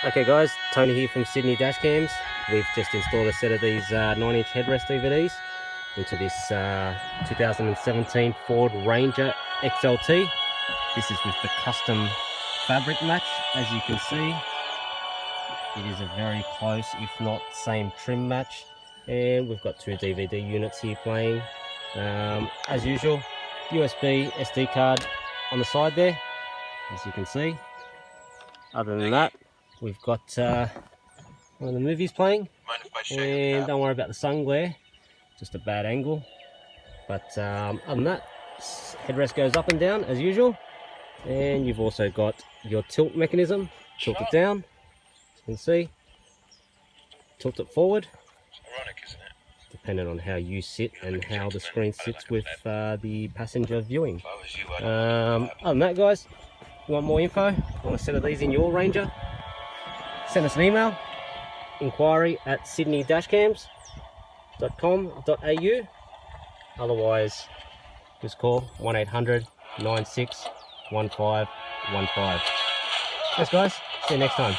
Okay guys, Tony here from Sydney Dashcams. We've just installed a set of these 9-inch headrest DVDs into this 2017 Ford Ranger XLT. This is with the custom fabric match. As you can see, it is a very close, if not same trim match. And we've got two DVD units here playing. As usual, USB SD card on the side there, as you can see. Other than that, we've got one of the movies playing, and don't worry about the sun glare, just a bad angle. But other than that, headrest goes up and down as usual, and you've also got your tilt mechanism. Tilt it down, as you can see, tilt it forward, depending on how you sit and how the screen sits with the passenger viewing. Other than that guys, if you want more info, want a set of these in your Ranger, send us an email, inquiry@sydneydashcams.com.au. Otherwise, just call 1-800-96-1515. Thanks guys, see you next time.